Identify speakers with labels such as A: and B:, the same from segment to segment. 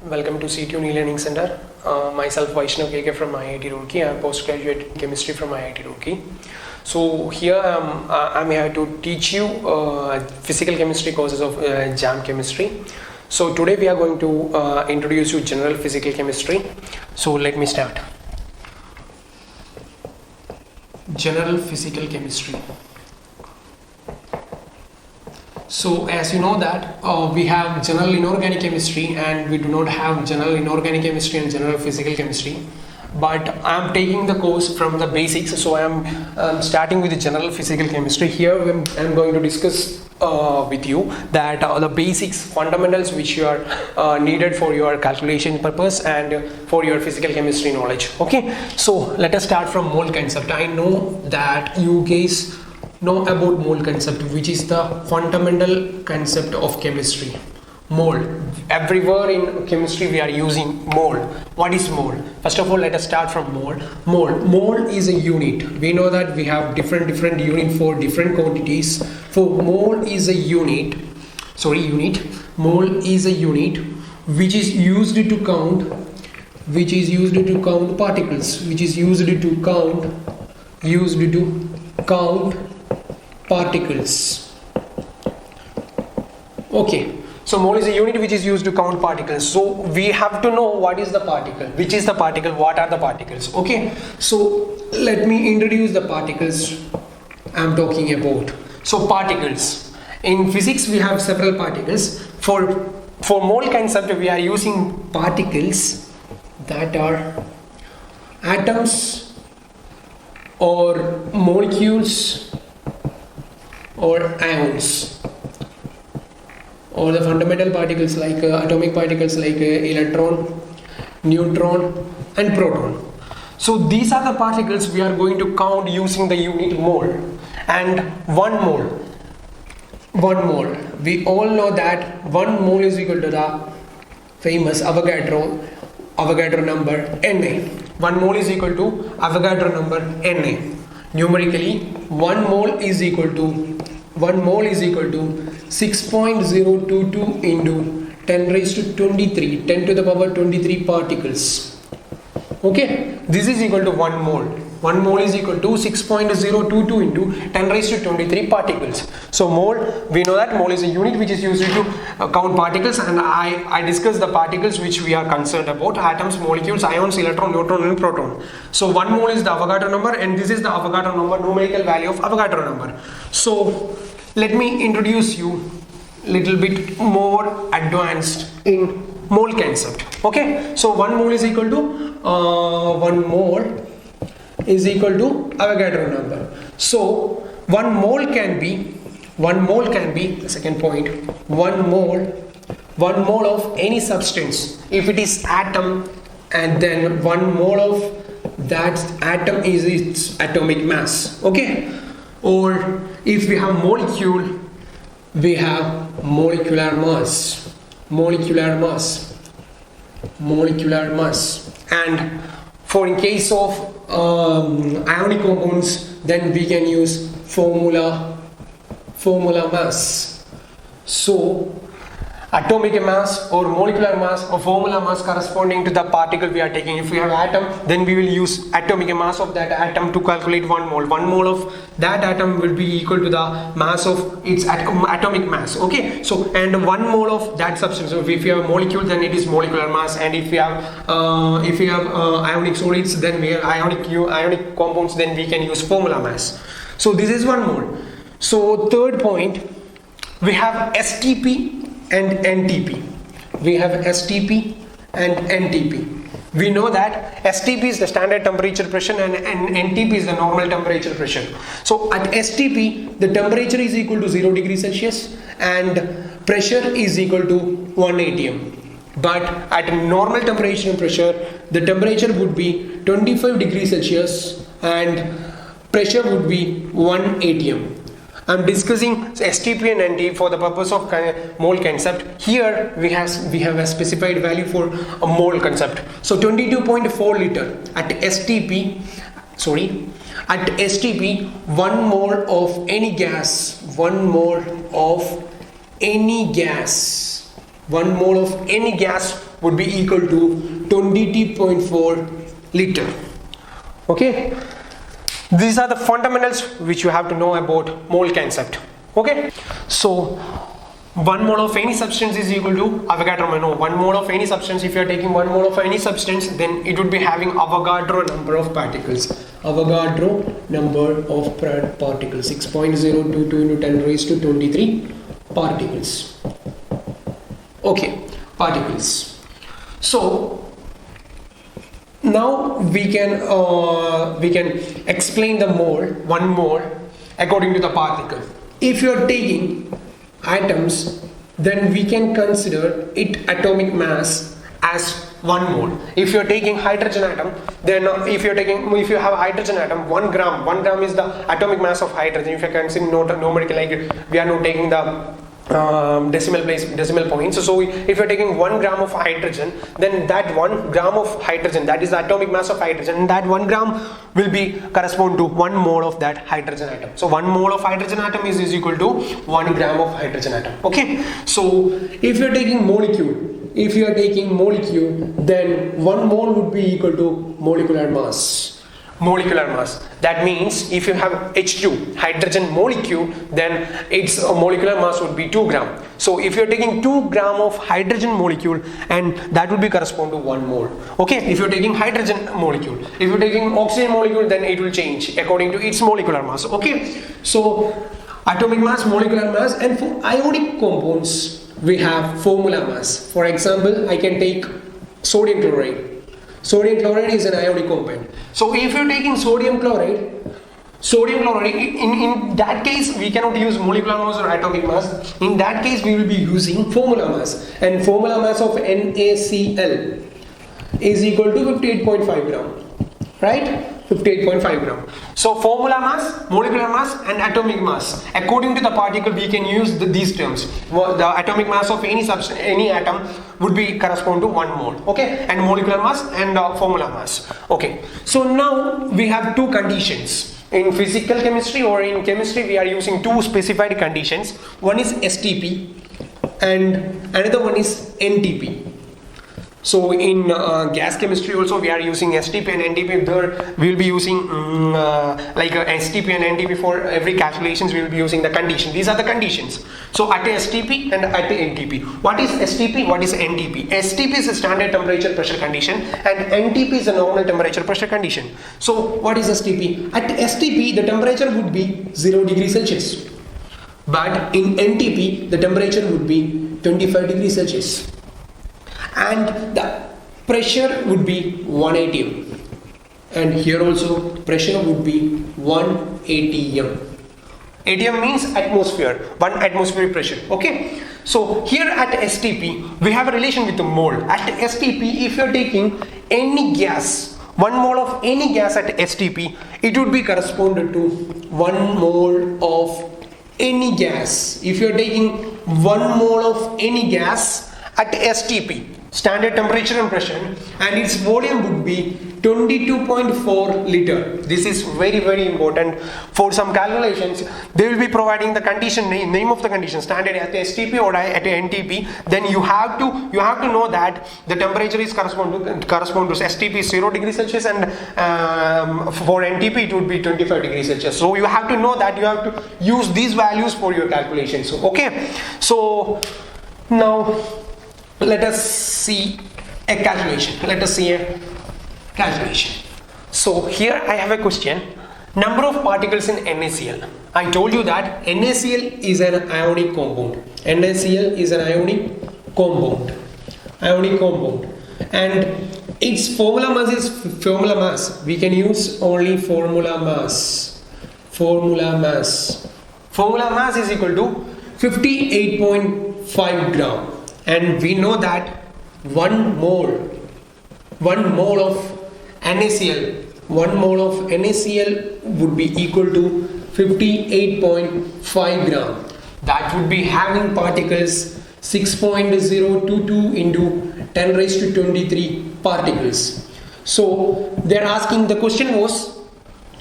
A: Welcome to CTune e-learning center. Myself Vaishnav KK from IIT Roorkee. I am postgraduate in chemistry from IIT Roorkee. So here I'm here to teach you physical chemistry courses of JAM chemistry. So today we are going to introduce you general physical chemistry. So let me start. General physical chemistry. So as you know that we have general inorganic chemistry and we do not have general inorganic chemistry and general physical chemistry, but I am taking the course from the basics. So I am starting with the general physical chemistry. Here I am going to discuss with you that the basics, fundamentals which you are needed for your calculation purpose and for your physical chemistry knowledge. Okay, so let us start from mole concept. I know that you guys know about mole concept, which is the fundamental concept of chemistry. Mole, everywhere in chemistry we are using mole. What is mole? First of all, let us start from mole. Mole is a unit. We know that we have different unit for different quantities. For mole is a unit. Mole is a unit which is used to count particles, which is used to count particles. Okay, so mole is a unit which is used to count particles. So we have to know what is the particle, which is the particle, what are the particles. Okay, so let me introduce the particles I am talking about. So particles, in physics we have several particles. For mole concept we are using particles that are atoms or molecules or ions, or the fundamental particles like atomic particles like electron, neutron and proton. So these are the particles we are going to count using the unit mole. And one mole, we all know that 1 mole is equal to the famous Avogadro number Na. 1 mole is equal to Avogadro number Na. Numerically, 1 mole is equal to 6.022 into 10 to the power 23 particles. Okay, this is equal to 1 mole. 1 mole is equal to 6.022 into 10 raised to 23 particles. So mole, we know that mole is a unit which is used to count particles, and I discussed the particles which we are concerned about: atoms, molecules, ions, electron, neutron and proton. So 1 mole is the Avogadro number, and this is the Avogadro number, numerical value of Avogadro number. So let me introduce you little bit more advanced in mole concept. Okay, so 1 mole is equal to Avogadro number. So 1 mole can be the second point, 1 mole of any substance, if it is atom, and then 1 mole of that atom is its atomic mass. Okay, or if we have molecule, we have molecular mass, and for in case of ionic compounds, then we can use formula mass. So atomic mass or molecular mass or formula mass corresponding to the particle we are taking. If we have atom, then we will use atomic mass of that atom to calculate 1 mole. 1 mole of that atom will be equal to the mass of its atomic mass. Okay, so and 1 mole of that substance. So if you have molecule, then it is molecular mass, and if you have ionic solids, then we have ionic compounds, then we can use formula mass. So this is 1 mole. So third point, we have STP and NTP. We have STP and NTP. We know that STP is the standard temperature pressure and NTP is the normal temperature pressure. So at STP, the temperature is equal to 0 degrees Celsius and pressure is equal to 1 atm. But at normal temperature and pressure, the temperature would be 25 degrees Celsius and pressure would be 1 atm. I am discussing STP and NT for the purpose of mole concept. Here we have a specified value for a mole concept. So 22.4 liter at STP. At STP, 1 mole of any gas 1 mole of any gas would be equal to 20.4 liter. Okay, these are the fundamentals which you have to know about mole concept. Okay, so 1 mole of any substance is equal to Avogadro. No, 1 mole of any substance, if you are taking 1 mole of any substance, then it would be having Avogadro number of particles. Avogadro number of particles, 6.022 into 10 raised to 23 particles. Okay, particles. So now we can explain the mole, 1 mole, according to the particle. If you are taking atoms, then we can consider its atomic mass as 1 mole. If you are taking hydrogen atom, then if you have hydrogen atom, 1 gram is the atomic mass of hydrogen. If you can see numerical, like we are not taking the decimal points. So if you're taking 1 gram of hydrogen, then that 1 gram of hydrogen, that is the atomic mass of hydrogen, and that 1 gram will be correspond to 1 mole of that hydrogen atom. So 1 mole of hydrogen atom is equal to 1 gram of hydrogen atom. Okay, so if you're taking molecule, then 1 mole would be equal to molecular mass. That means if you have H2 hydrogen molecule, then its molecular mass would be 2 gram. So if you're taking 2 gram of hydrogen molecule, and that would be correspond to 1 mole. Okay, if you're taking hydrogen molecule, if you're taking oxygen molecule, then it will change according to its molecular mass. Okay, so atomic mass, molecular mass, and for ionic compounds we have formula mass. For example, I can take sodium chloride. Sodium chloride is an ionic compound. So if you're taking sodium chloride, in that case we cannot use molecular mass or atomic mass. In that case we will be using formula mass, and formula mass of NaCl is equal to 58.5 gram, right? 58.5 gram. So formula mass, molecular mass, and atomic mass. According to the particle, we can use these terms. The atomic mass of any substance, any atom would be correspond to 1 mole. Okay, and molecular mass and formula mass. Okay. So now we have 2 conditions. In physical chemistry or in chemistry, we are using 2 specified conditions. One is STP, and another one is NTP. So in gas chemistry also we are using STP and NTP. There we will be using STP and NTP for every calculations. We will be using the condition. These are the conditions. So at STP and at NTP. What is STP? What is NTP? STP is a standard temperature pressure condition, and NTP is a normal temperature pressure condition. So what is STP? At STP the temperature would be 0 degrees Celsius, but in NTP the temperature would be 25 degrees Celsius. And the pressure would be 1 atm, and here also pressure would be 1 atm. Atm means atmosphere, 1 atmospheric pressure. Okay, so here at STP we have a relation with the mole. At STP, if you are taking any gas, 1 mole of any gas at STP, it would be corresponded to 1 mole of any gas. If you are taking 1 mole of any gas at STP, standard temperature and pressure, and its volume would be 22.4 liter. This is very important. For some calculations they will be providing the condition name of the condition, standard at STP or at NTP. Then you have to know that the temperature is correspond to STP is 0 degrees Celsius, and for NTP it would be 25 degrees Celsius. So you have to know that you have to use these values for your calculations. Okay, so now let us see a calculation. So here I have a question. Number of particles in NaCl. I told you that NaCl is an ionic compound. NaCl is an ionic compound. And its formula mass is formula mass. We can use only formula mass. Formula mass is equal to 58.5 gram. And we know that 1 mole of NaCl would be equal to 58.5 gram. That would be having particles 6.022 into 10 raised to 23 particles. So they're asking, the question was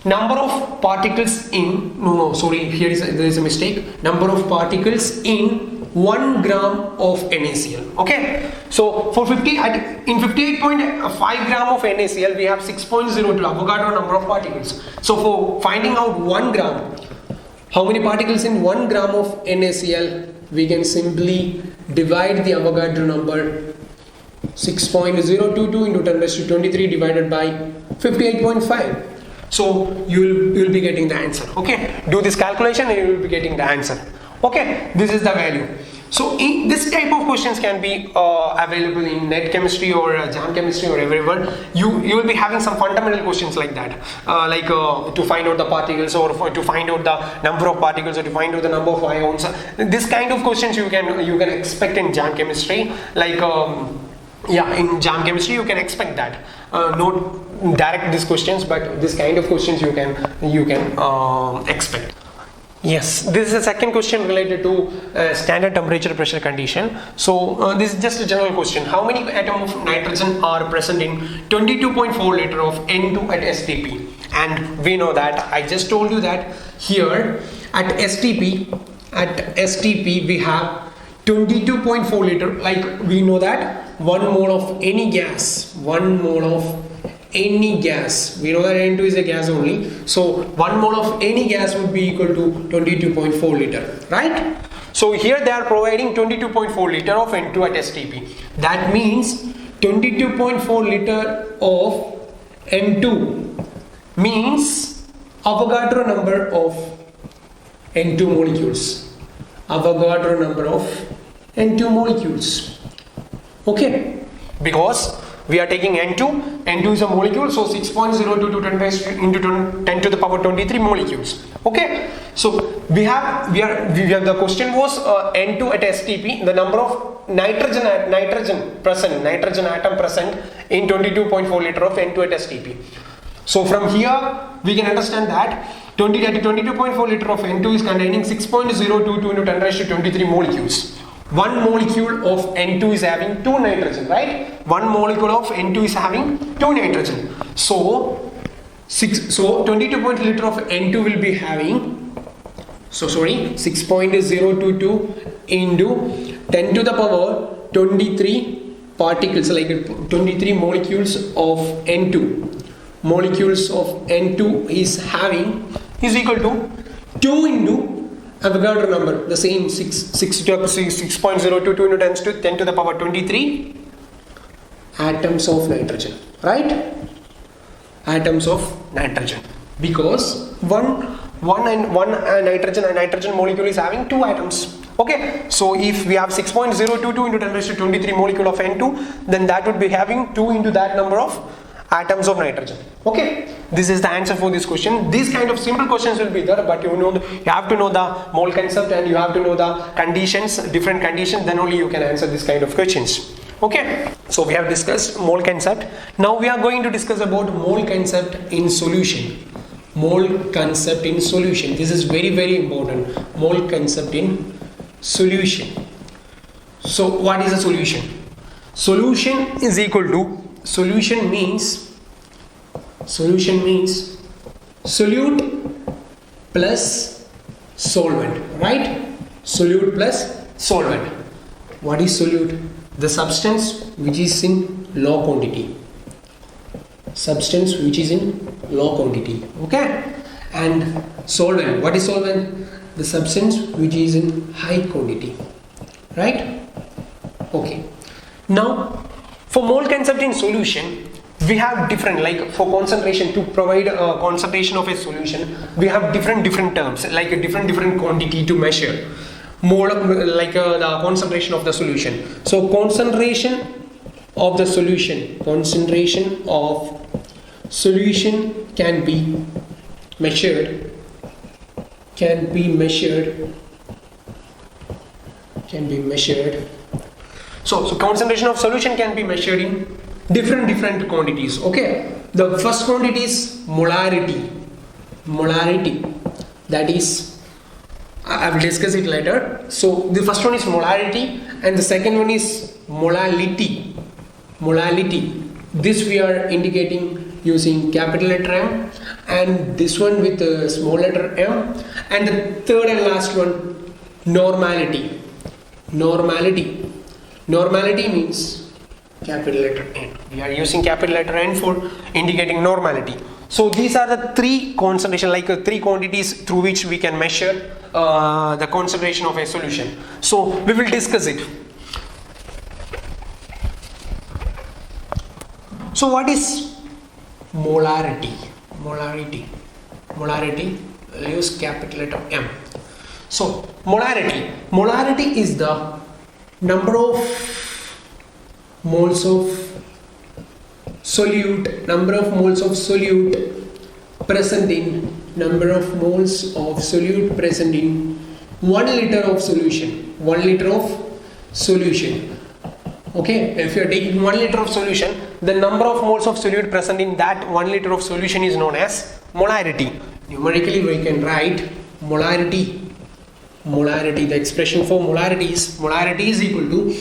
A: number of particles in, there is a mistake. Number of particles in 1 gram of NaCl. Okay, so for in 58.5 gram of NaCl we have 6.02 Avogadro number of particles. So for finding out 1 gram, how many particles in 1 gram of NaCl, we can simply divide the Avogadro number 6.022 into 10 raised to 23 divided by 58.5. So you will be getting the answer. Okay, do this calculation and you will be getting the answer. Okay, this is the value. So this type of questions can be available in NET chemistry or JAM chemistry or everywhere. You will be having some fundamental questions like that, to find out the particles, or to find out the number of particles, or to find out the number of ions. This kind of questions you can expect in JAM chemistry. In JAM chemistry you can expect that. Not direct these questions, but this kind of questions you can expect. Yes, this is the second question related to standard temperature pressure condition. So this is just a general question. How many atoms of nitrogen are present in 22.4 liter of N2 at STP? And we know that, I just told you that here at STP we have 22.4 liter. Like we know that 1 mole of any gas, we know that N2 is a gas only, so 1 mole of any gas would be equal to 22.4 liter, right? So here they are providing 22.4 liter of N2 at STP. That means 22.4 liter of N2 means Avogadro number of N2 molecules. Avogadro number of N2 molecules. Okay, because we are taking N2 is a molecule, so 6.022 into 10 to the power 23 molecules. Okay, so we have the question was N2 at STP, the number of nitrogen atom present in 22.4 liter of N2 at STP. So from here we can understand that 22.4 liter of N2 is containing 6.022 into 10 raised to 23 molecules. 1 molecule of N2 is having 2 nitrogen, right? 1 molecule of N2 is having 2 nitrogen. So 22.0 liter of N2 will be having 6.022 into 10 to the power 23 particles, like 23 molecules of N2. Molecules of N2 is equal to 2 into Avogadro number, the same 6.022 into 10 to the power 23 atoms of nitrogen, right? Atoms of nitrogen, because one nitrogen molecule is having 2 atoms. Okay, so if we have 6.022 into 10 raised to 23 molecule of N2, then that would be having 2 into that number of atoms of nitrogen. Okay, this is the answer for this question. These kind of simple questions will be there, but you have to know the mole concept, and you have to know the conditions, different conditions, then only you can answer this kind of questions. Okay, so we have discussed mole concept. Now we are going to discuss about mole concept in solution. Mole concept in solution. This is very, very important. Mole concept in solution. So what is a solution? Solution is equal to, solution means solute plus solvent, right? Solute plus solvent. What is solute? The substance which is in low quantity. Substance which is in low quantity. Okay? And solvent. What is solvent? The substance which is in high quantity. Right? Okay. Now, for mole concept in solution, we have different, like for concentration, to provide a concentration of a solution, we have different terms, like a different quantity to measure. Mole, like the concentration of the solution. So concentration of the solution, can be measured. So concentration of solution can be measured in different quantities. Okay, the first quantity is molarity. That is, I will discuss it later. So the first one is molarity, and the second one is molality. This we are indicating using capital letter M, and this one with a small letter m, and the third and last one, normality. Normality. Normality means capital letter N. We are using capital letter N for indicating normality. So these are the three concentration, like three quantities through which we can measure the concentration of a solution. So we will discuss it. So what is molarity? Molarity, I'll use capital letter M. So molarity is the number of moles of solute, present in 1 liter of solution. 1 liter of solution. Okay, if you are taking 1 liter of solution, the number of moles of solute present in that 1 liter of solution is known as molarity. Numerically, we can write molarity. The expression for molarity is equal to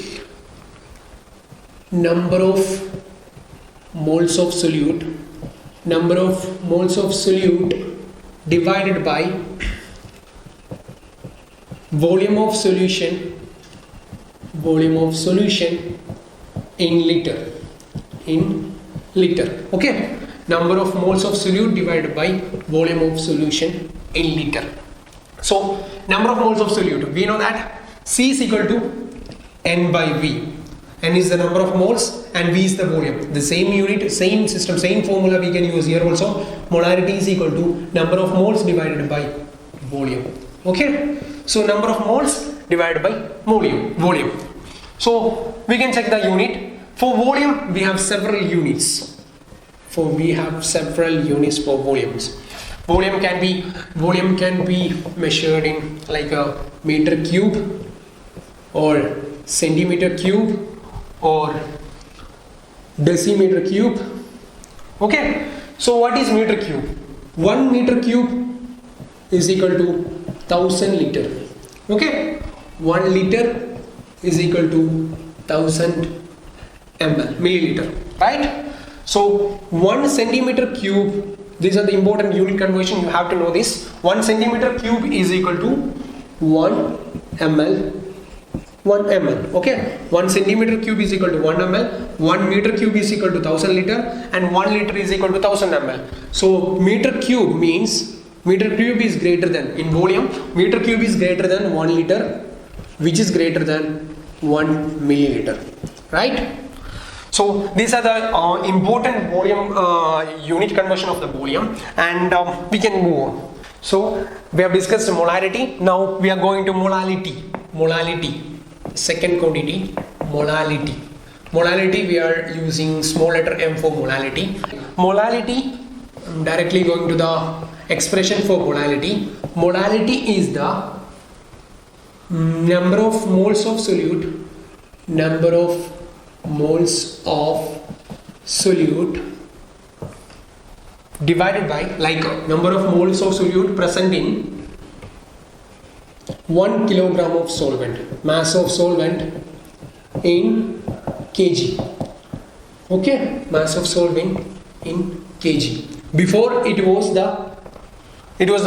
A: number of moles of solute divided by volume of solution in liter. Okay, number of moles of solute divided by volume of solution in liter. So number of moles of solute, we know that C is equal to N by V. N is the number of moles and V is the volume. The same unit, same system, same formula we can use here also. Molarity is equal to number of moles divided by volume. Okay, so number of moles divided by volume. So we can check the unit. For volume, we have several units. For volumes. Volume can be measured in like a meter cube or centimeter cube or decimeter cube. Okay, so what is meter cube? 1 meter cube is equal to 1000 liter. Okay, 1 liter is equal to 1000 milliliter, right? So 1 centimeter cube, these are the important unit conversion, you have to know this. 1 centimeter cube is equal to 1 ml. Okay, 1 centimeter cube is equal to 1 ml, 1 meter cube is equal to 1000 liter, and 1 liter is equal to 1000 ml. So meter cube means meter cube is greater than, in volume, meter cube is greater than 1 liter, which is greater than 1 milliliter, right? So these are the important volume unit conversion of the volume, and we can move on. So we have discussed molarity. Now we are going to molality. Second quantity, molality. Molality, we are using small letter M for molality. Molality, I'm directly going to the expression for molality. Molality is the number of moles of solute divided by, like, number of moles of solute present in 1 kilogram of solvent, mass of solvent in kg. Okay, mass of solvent in kg. Before it was the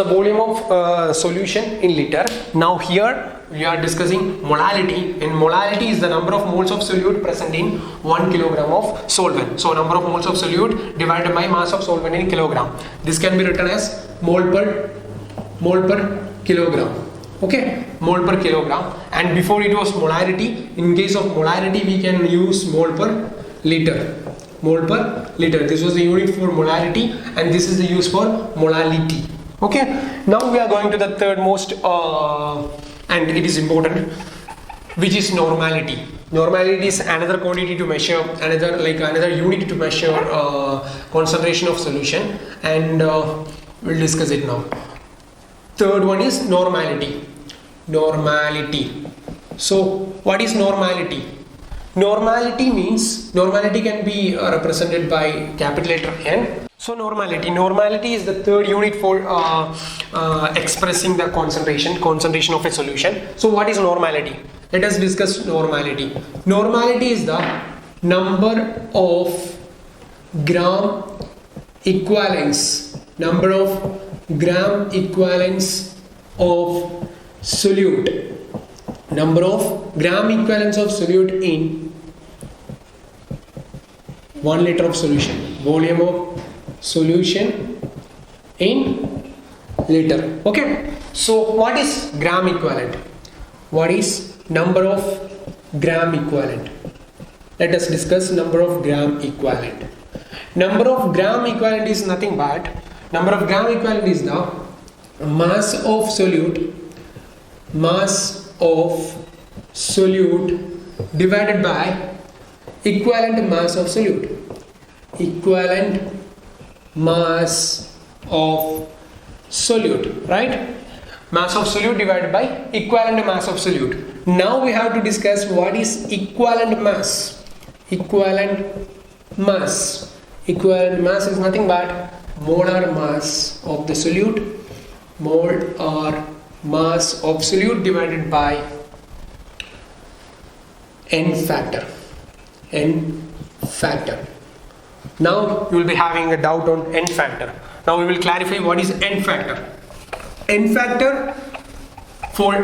A: volume of solution in liter. Now here we are discussing molality, and molality is the number of moles of solute present in 1 kilogram of solvent. So number of moles of solute divided by mass of solvent in kilogram. This can be written as mole per kilogram. Okay, mole per kilogram. And before it was molarity. In case of molarity, we can use mole per liter. This was the unit for molarity, and this is the use for molality. Okay, now we are going to the third most and it is important, which is normality. Normality is another quantity to measure, another unit to measure concentration of solution, and we'll discuss it now. Third one is normality. So what is normality? Normality can be represented by capital letter N. So normality is the third unit for expressing the concentration of a solution. So what is normality? Let us discuss normality. Normality is the number of gram equivalents of solute number of gram equivalents of solute in 1 liter of solution, volume of solution in liter. Okay, so what is gram equivalent? What is number of gram equivalent? Let us discuss number of gram equivalent. Number of gram equivalent is nothing but number of gram equivalent is the mass of solute divided by equivalent mass of solute. Equivalent mass of solute, right? Mass of solute divided by equivalent mass of solute. Now we have to discuss what is equivalent mass. Equivalent mass is nothing but molar mass of the solute. Molar mass of solute divided by n factor. Now you will be having a doubt on n factor. Now we will clarify what is n factor. N factor for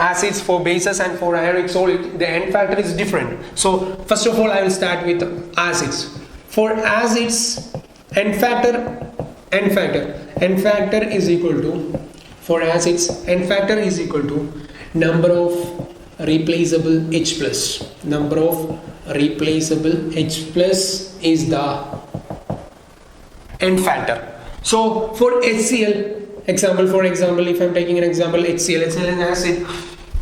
A: acids, for bases and for ionic solid, the n factor is different. So first of all I will start with acids. For acids, n factor is equal to, for acids, n factor is equal to number of replaceable H plus. Number of replaceable H plus is the n factor. So for HCl, for example, if I am taking an example, HCl is an acid.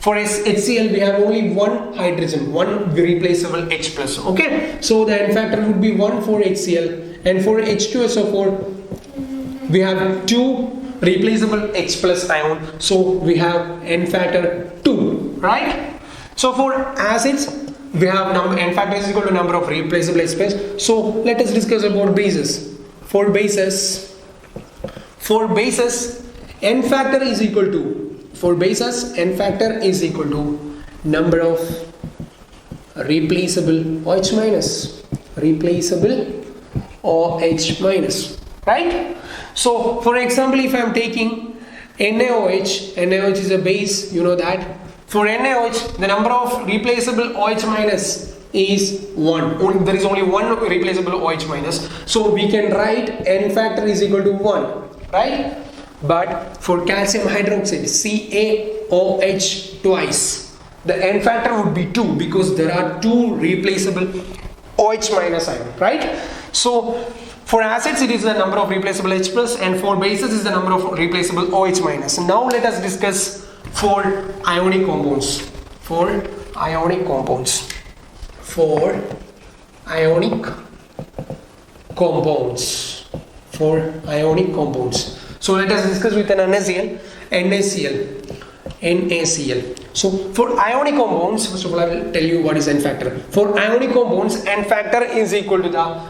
A: For HCl, we have only one hydrogen, one replaceable H plus. Okay, so the n factor would be 1 for HCl, and for H2SO4, we have 2 replaceable H plus ion. So we have n factor 2, right? So for acids, we have n factor is equal to number of replaceable H plus. So let us discuss about bases. For bases, n factor is equal to, number of replaceable OH minus, right? So for example, if I am taking NaOH is a base, you know that. For NaOH, the number of replaceable OH minus is 1. There is only one replaceable OH minus. So we can write n factor is equal to 1, right? But for calcium hydroxide, CaOH twice, the n factor would be 2 because there are 2 replaceable OH minus ion, right? So for acids it is the number of replaceable H plus, and for bases is the number of replaceable OH minus. Now let us discuss for ionic compounds. For ionic compounds. So let us discuss with an NaCl. So for ionic compounds, first of all I will tell you what is n factor. For ionic compounds, n factor is equal to the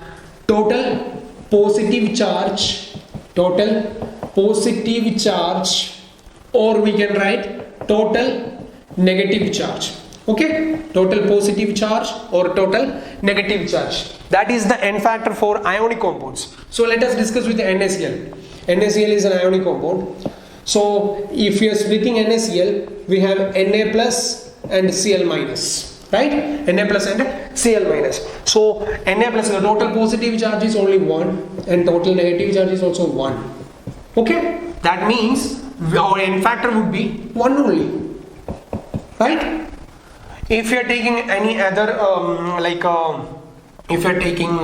A: total positive charge, or we can write total negative charge. Okay, total positive charge or total negative charge. That is the n factor for ionic compounds. So let us discuss with the NaCl. NaCl is an ionic compound. So if you are splitting NaCl, we have Na plus and Cl minus, right? Na plus and Cl minus. So Na plus, the total positive charge is only 1 and total negative charge is also 1. Okay, that means our n factor would be 1 only, right? If you are taking any other if you are taking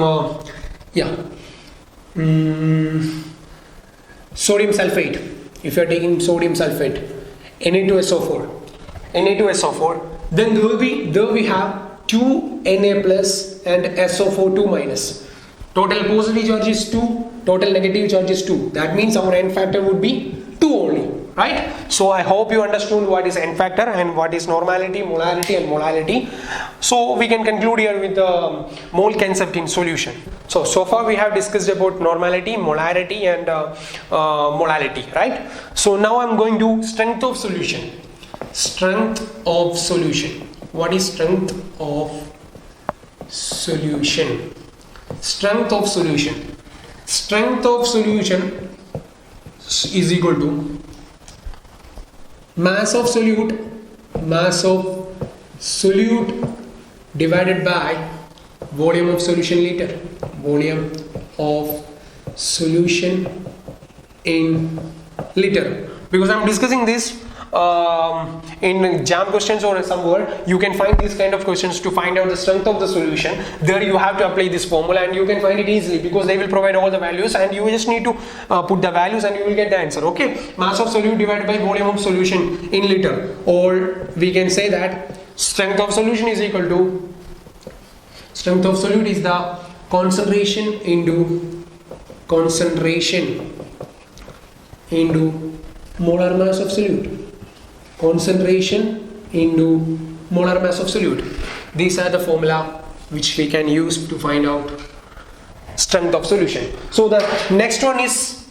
A: sodium sulfate, if you are taking sodium sulfate, Na2SO4, then there we have 2 Na plus and SO4 2 minus. Total positive charge is 2, total negative charge is 2. That means our n factor would be 2 only, right? So I hope you understood what is n factor and what is normality, molarity and molality. So we can conclude here with the mole concept in solution. So far we have discussed about normality, molarity and molality, right? So now I'm going to strength of solution. Strength of solution. What is strength of solution? Strength of solution is equal to mass of solute mass of solute divided by volume of solution liter, volume of solution in liter. Because I'm discussing this in jam questions or somewhere, you can find these kind of questions to find out the strength of the solution. There you have to apply this formula and you can find it easily because they will provide all the values and you just need to put the values and you will get the answer. Okay, mass of solute divided by volume of solution in liter, or we can say that strength of solution is equal to, strength of solute is the concentration into molar mass of solute. Concentration into molar mass of solute. These are the formula which we can use to find out strength of solution. So the next one is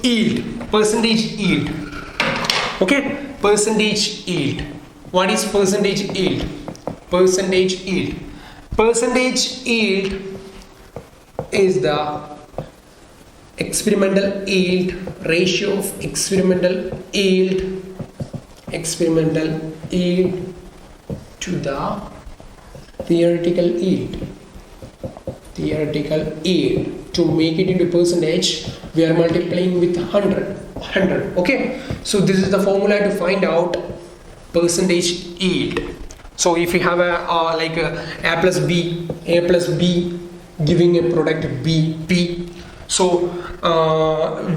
A: yield, percentage yield. Okay, percentage yield. What is percentage yield? Percentage yield. Percentage yield is the experimental yield ratio of experimental yield to the theoretical yield. To make it into percentage, we are multiplying with 100. Okay, so this is the formula to find out percentage yield. So if you have a plus b giving a product b, p. So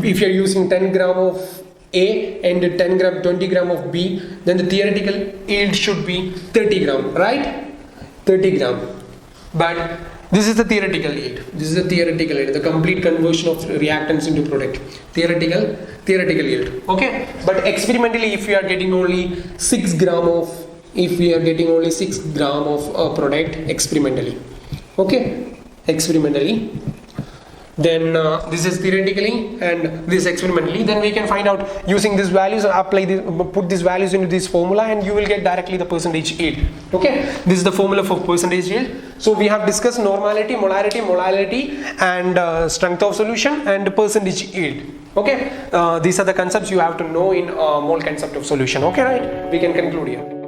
A: if you are using 10 gram of A and 20 gram of B, then the theoretical yield should be 30 gram, right? 30 gram. But this is the theoretical yield. The complete conversion of reactants into product. Theoretical yield. Okay. But experimentally, if we are getting only 6 gram of product experimentally, okay, then this is theoretically and this experimentally, then we can find out using these values and put these values into this formula and you will get directly the percentage yield. Okay, this is the formula for percentage yield. So we have discussed normality, molality and strength of solution and percentage yield. Okay, these are the concepts you have to know in mole concept of solution. Okay, right, we can conclude here.